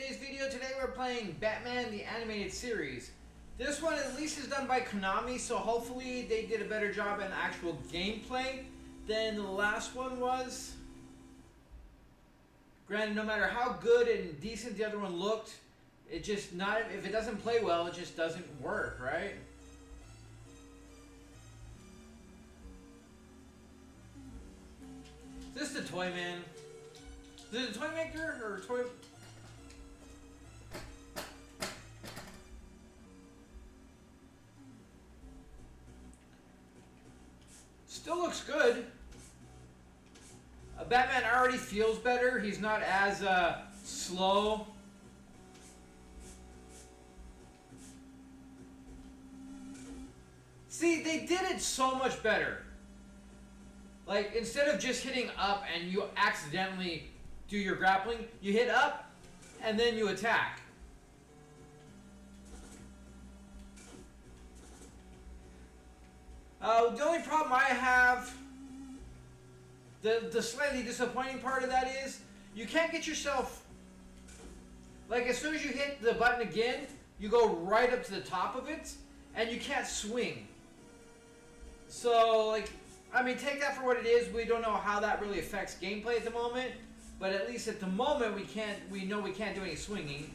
today's video. Today we're playing Batman the Animated Series. This one at least is done by Konami, so hopefully they did a better job in actual gameplay than the last one was. Granted, no matter how good and decent the other one looked, it just not, if it doesn't play well, it just doesn't work, right? Is this the Toy Man? Is it a toy maker or a toy? Still looks good. Batman already feels better. He's not as slow. See, they did it so much better. Like, instead of just hitting up and you accidentally do your grappling, you hit up and then you attack. The only problem I have, the slightly disappointing part of that is, you can't get yourself, like as soon as you hit the button again, you go right up to the top of it, and you can't swing. So, like, I mean, take that for what it is. We don't know how that really affects gameplay at the moment, but at least at the moment we know we can't do any swinging.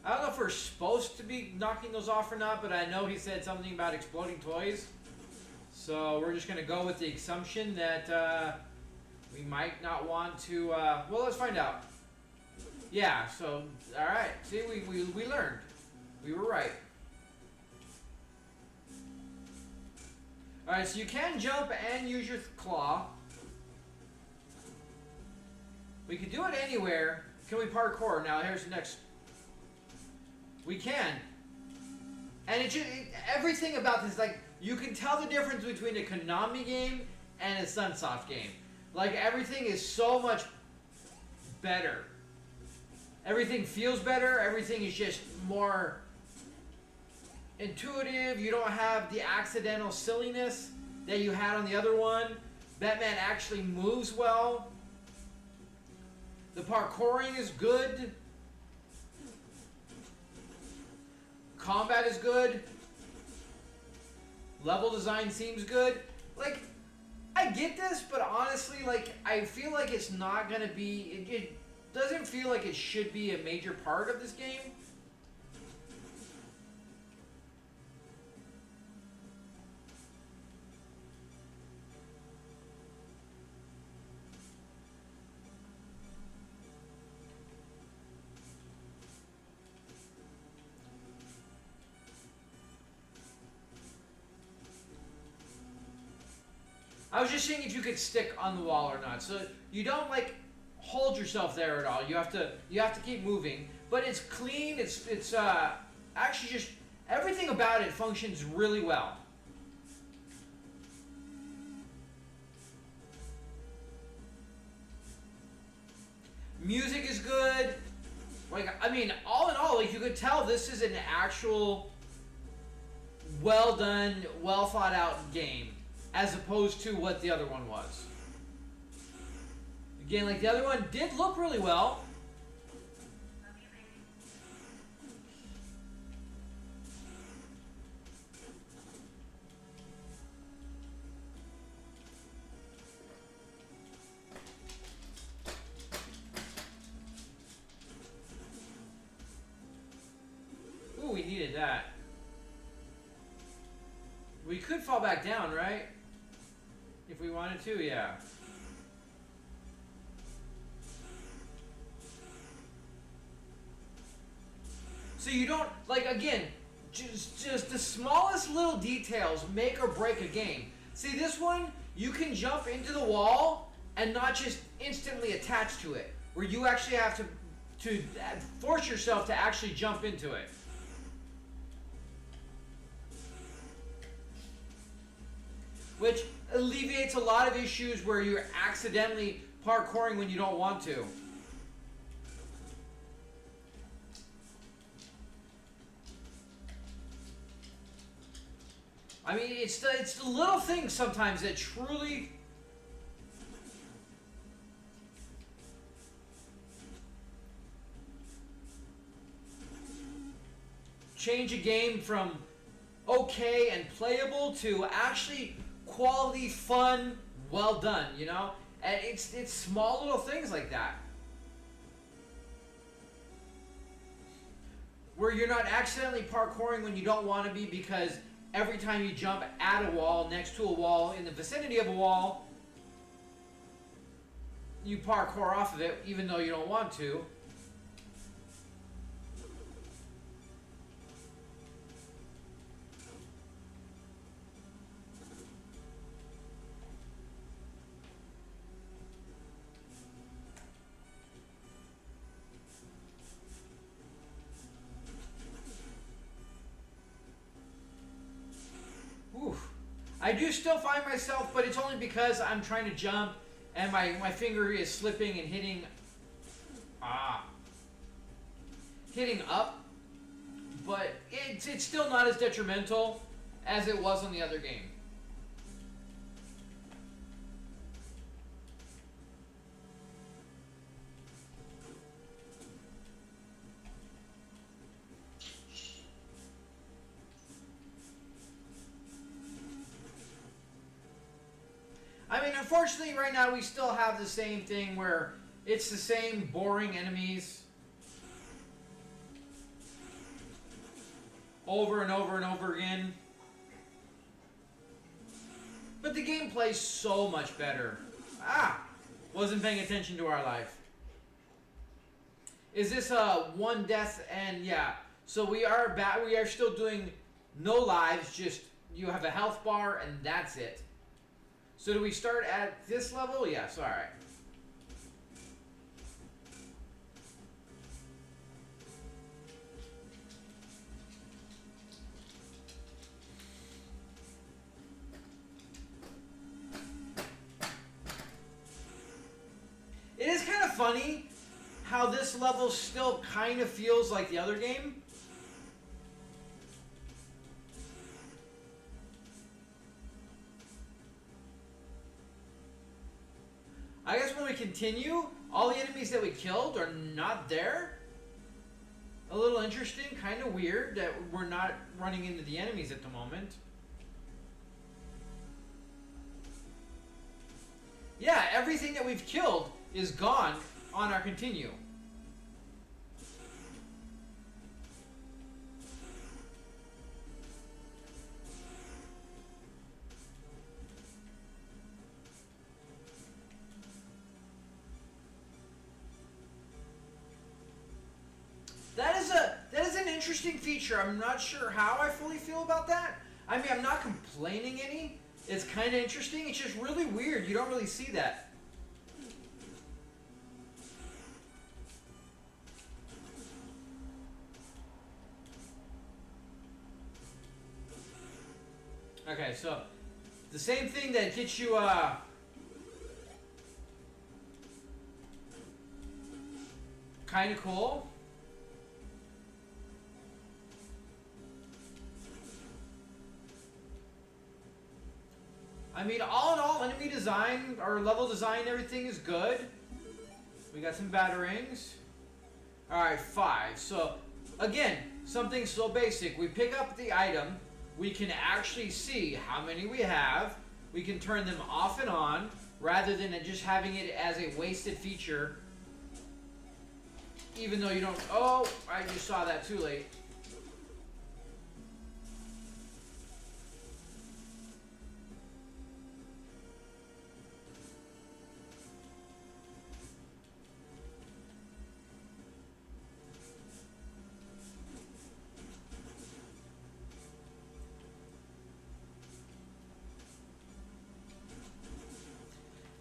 I don't know if we're supposed to be knocking those off or not, but I know he said something about exploding toys. So we're just going to go with the assumption that we might not want to... well, let's find out. Yeah, so, alright. See, we learned. We were right. Alright, so you can jump and use your claw. We can do it anywhere. Can we parkour? Now, here's the next... We can. And everything about this, like, you can tell the difference between a Konami game and a Sunsoft game. Like, everything is so much better. Everything feels better. Everything is just more intuitive. You don't have the accidental silliness that you had on the other one. Batman actually moves well. The parkouring is good. Combat is good. Level design seems good. Like, I get this, but honestly, like, I feel like it's not gonna be... It doesn't feel like it should be a major part of this game. I was just seeing if you could stick on the wall or not. So you don't like hold yourself there at all. You have to keep moving. But it's clean. It's actually just everything about it functions really well. Music is good. Like, I mean, all in all, like, you could tell this is an actual well done, well thought out game, as opposed to what the other one was. Again, like, the other one did look really well. Ooh, we needed that. We could fall back down, right? If we wanted to, yeah. So you don't, like, again, just the smallest little details make or break a game. See, this one, you can jump into the wall and not just instantly attach to it, where you actually have to force yourself to actually jump into it. Which alleviates a lot of issues where you're accidentally parkouring when you don't want to. I mean, it's the little things sometimes that truly change a game from okay and playable to actually quality, fun, well done, you know? And it's small little things like that. Where you're not accidentally parkouring when you don't want to be because every time you jump at a wall, next to a wall, in the vicinity of a wall, you parkour off of it even though you don't want to. I do still find myself, but it's only because I'm trying to jump and my finger is slipping and hitting up. But it's still not as detrimental as it was on the other game. I mean, unfortunately, right now we still have the same thing where it's the same boring enemies over and over and over again. But the gameplay's so much better. Wasn't paying attention to our life. Is this one death and yeah? So we are back. We are still doing no lives. Just you have a health bar and that's it. So do we start at this level? Yes, alright. It is kind of funny how this level still kind of feels like the other game. I guess when we continue, all the enemies that we killed are not there. A little interesting, kind of weird that we're not running into the enemies at the moment. Yeah, everything that we've killed is gone on our continue. That is an interesting feature. I'm not sure how I fully feel about that. I mean, I'm not complaining any. It's kind of interesting. It's just really weird. You don't really see that. Okay, so the same thing that gets you kind of cool. I mean, all in all, enemy design, or level design, everything is good. We got some batarangs. Alright, 5. So, again, something so basic. We pick up the item. We can actually see how many we have. We can turn them off and on, rather than just having it as a wasted feature. Even though you don't... Oh, I just saw that too late.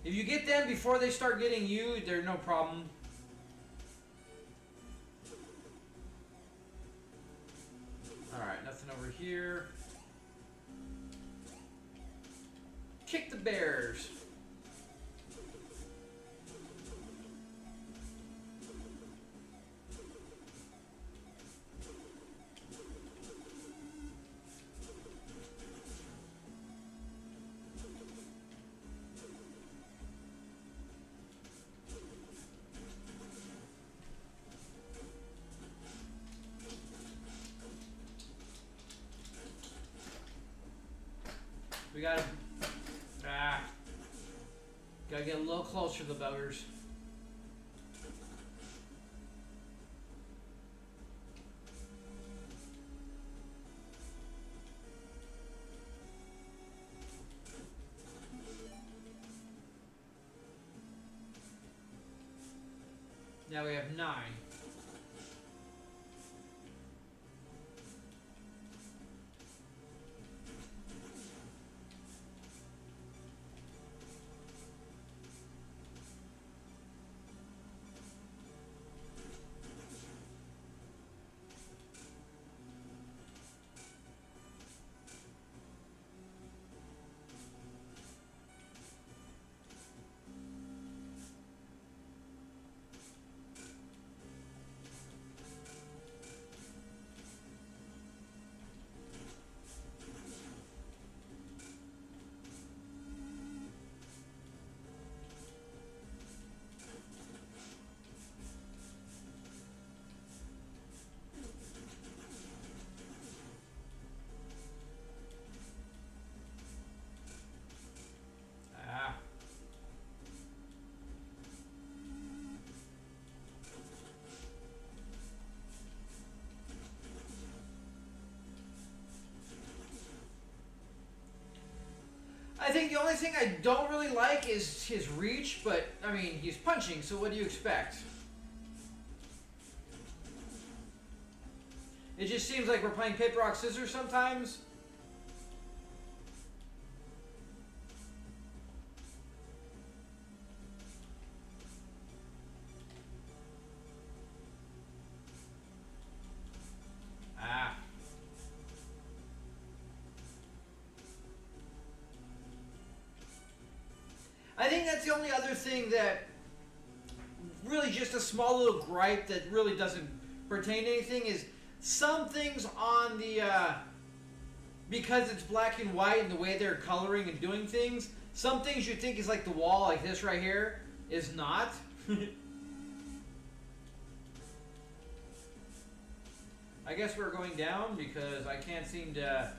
If you get them before they start getting you, they're no problem. Alright, nothing over here. Kick the bears. gotta... Ah. Gotta get a little closer to the buggers. Now we have 9. I think the only thing I don't really like is his reach, but, I mean, he's punching, so what do you expect? It just seems like we're playing paper, rock, scissors sometimes. I think that's the only other thing that really just a small little gripe that really doesn't pertain to anything is some things on the because it's black and white and the way they're coloring and doing things, some things you think is like the wall, like this right here, is not. I guess we're going down because I can't seem to...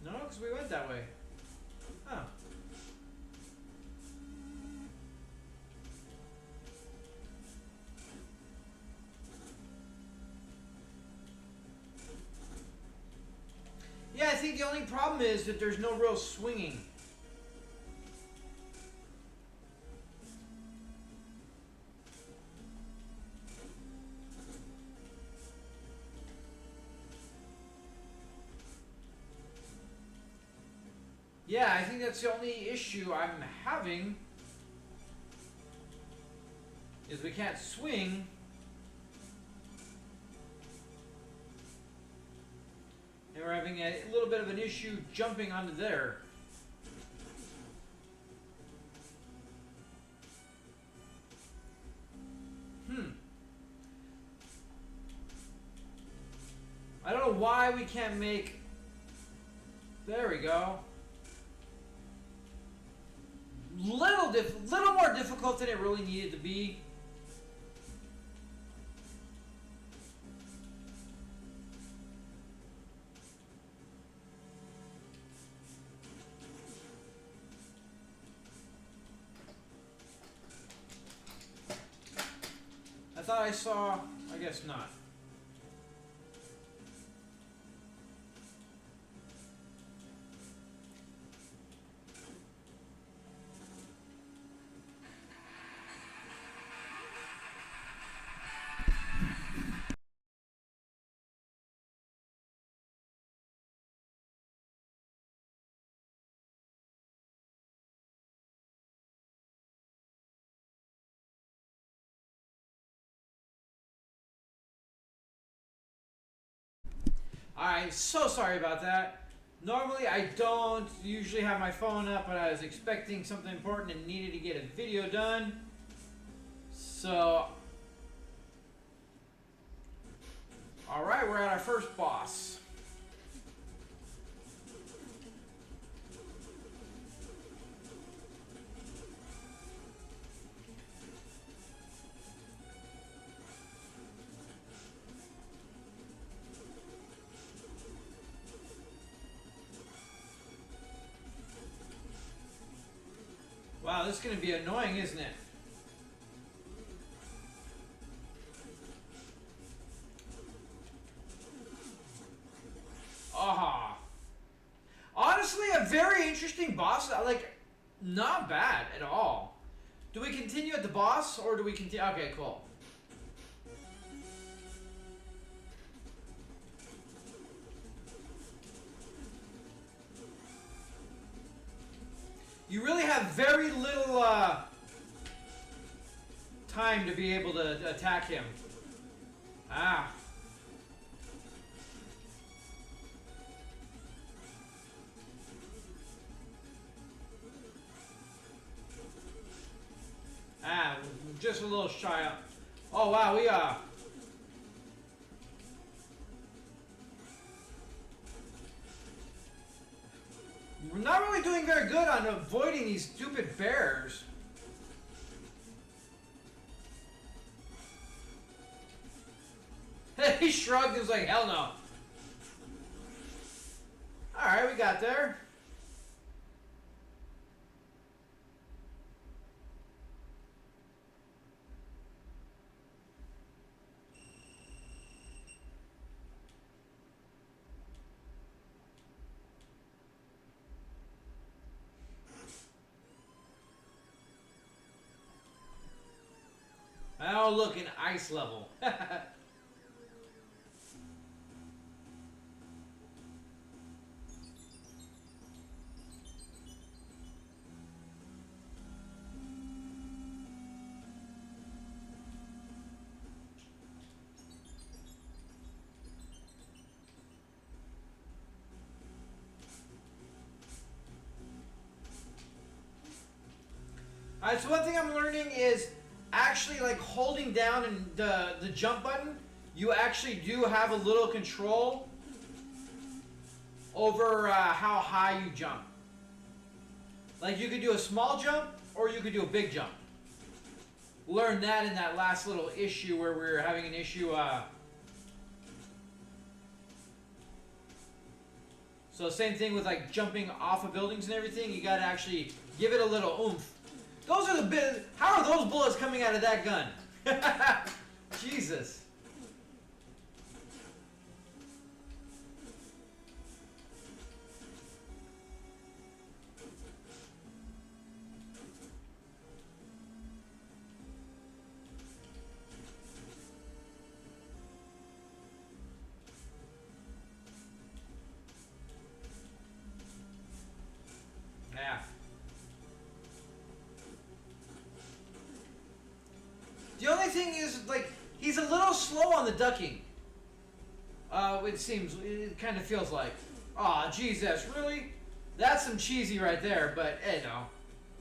No, because we went that way. Oh. Yeah, I think the only problem is that there's no real swinging. Yeah, I think that's the only issue I'm having, is we can't swing. And we're having a little bit of an issue jumping onto there. I don't know why we can't make... There we go. Little more difficult than it really needed to be. I thought I saw, I guess not. I'm so sorry about that. Normally I don't usually have my phone up, but I was expecting something important and needed to get a video done. So, alright, we're at our first boss. Oh, this is going to be annoying, isn't it? Ah. Honestly, a very interesting boss. Like, not bad at all. Do we continue at the boss, or do we continue? Okay, cool. You really have very little time to be able to attack him. Ah. Ah, just a little shy up. Oh wow, we're not really doing very good on avoiding these stupid bears. He shrugged and was like, hell no. Alright, we got there. Oh, look, an ice level. Alright, so one thing I'm learning is actually like holding down and the jump button, you actually do have a little control over how high you jump. Like you could do a small jump or you could do a big jump. Learned that in that last little issue where we were having an issue. So same thing with like jumping off of buildings and everything. You got to actually give it a little oomph. Those are the bit. How are those bullets coming out of that gun? Jesus. Yeah. The only thing is, like, he's a little slow on the ducking. It seems, it kind of feels like. Aw, Jesus, really? That's some cheesy right there, but, no.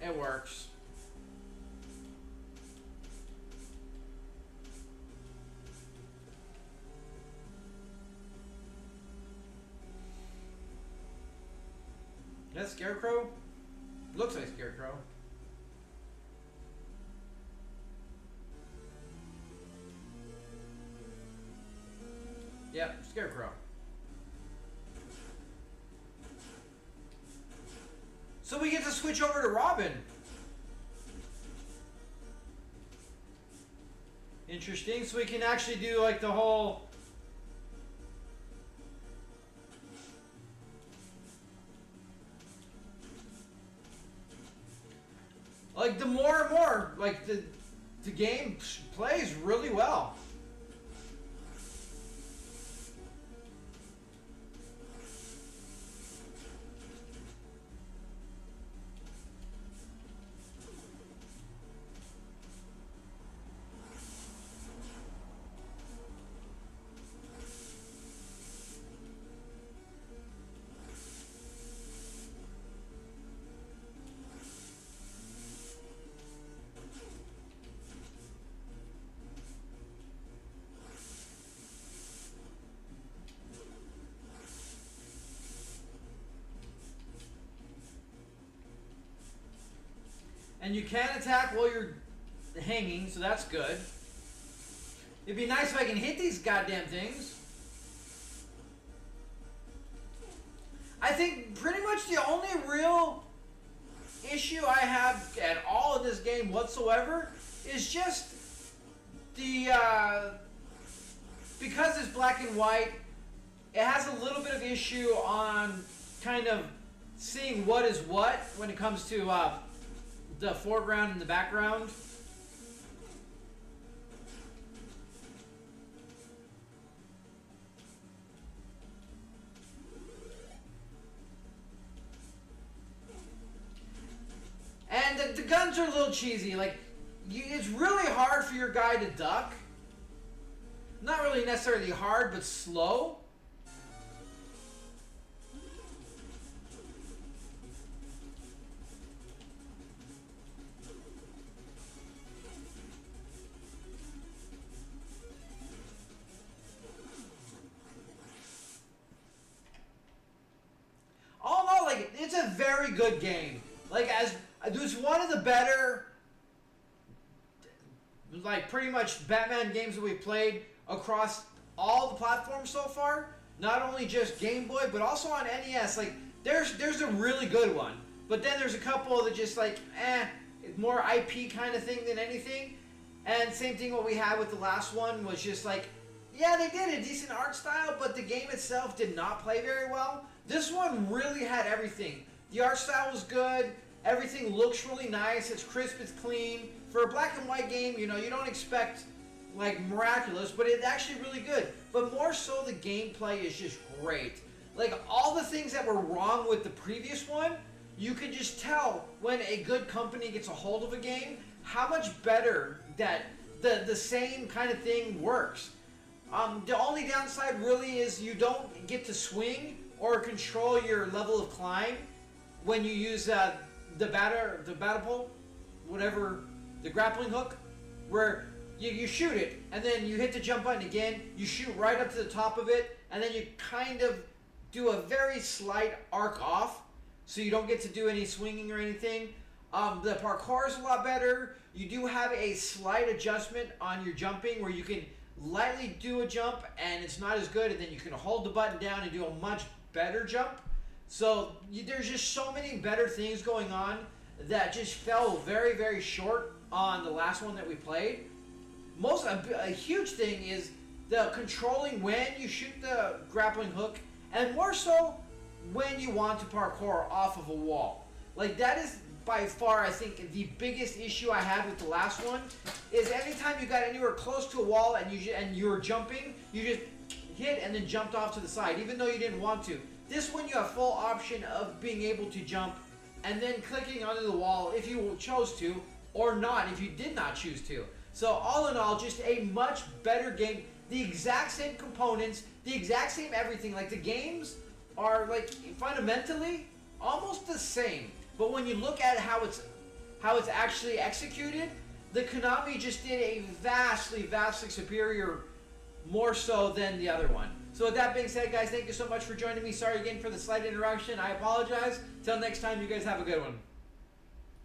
It works. That's Scarecrow? Looks like Scarecrow. Yep, Scarecrow. So we get to switch over to Robin. Interesting. So we can actually do like the whole... Like the more and more, like the game plays really well. And you can attack while you're hanging, so that's good. It'd be nice if I can hit these goddamn things. I think pretty much the only real issue I have at all in this game whatsoever is just the because it's black and white, it has a little bit of issue on kind of seeing what is what when it comes to the foreground and the background. And the guns are a little cheesy. Like, it's really hard for your guy to duck. Not really necessarily hard, but slow. All in all, like, it's a very good game. Like, it's one of the better, like, pretty much Batman games that we've played across all the platforms so far. Not only just Game Boy, but also on NES. Like, there's a really good one. But then there's a couple that just, like, more IP kind of thing than anything. And same thing what we had with the last one was just like, yeah, they did a decent art style, but the game itself did not play very well. This one really had everything. The art style was good. Everything looks really nice. It's crisp. It's clean. For a black and white game, you know, you don't expect, like, miraculous, but it's actually really good. But more so, the gameplay is just great. Like, all the things that were wrong with the previous one, you can just tell when a good company gets a hold of a game, how much better that the same kind of thing works. The only downside really is you don't get to swing or control your level of climb when you use the battle pole, whatever, the grappling hook, where you shoot it and then you hit the jump button again, you shoot right up to the top of it, and then you kind of do a very slight arc off, so you don't get to do any swinging or anything. The parkour is a lot better. You do have a slight adjustment on your jumping where you can lightly do a jump and it's not as good, and then you can hold the button down and do a much better jump. So there's just so many better things going on that just fell very, very short on the last one that we played. A huge thing is the controlling when you shoot the grappling hook, and more so when you want to parkour off of a wall. Like, that is by far, I think, the biggest issue I had with the last one, is anytime you got anywhere close to a wall and you were jumping, you just hit and then jumped off to the side, even though you didn't want to. This one, you have full option of being able to jump and then clicking onto the wall if you chose to, or not if you did not choose to. So all in all, just a much better game. The exact same components, the exact same everything. Like, the games are, like, fundamentally almost the same. But when you look at how it's actually executed, the Konami just did a vastly, vastly superior, more so than the other one. So with that being said, guys, thank you so much for joining me. Sorry again for the slight interruption. I apologize. Till next time, you guys have a good one.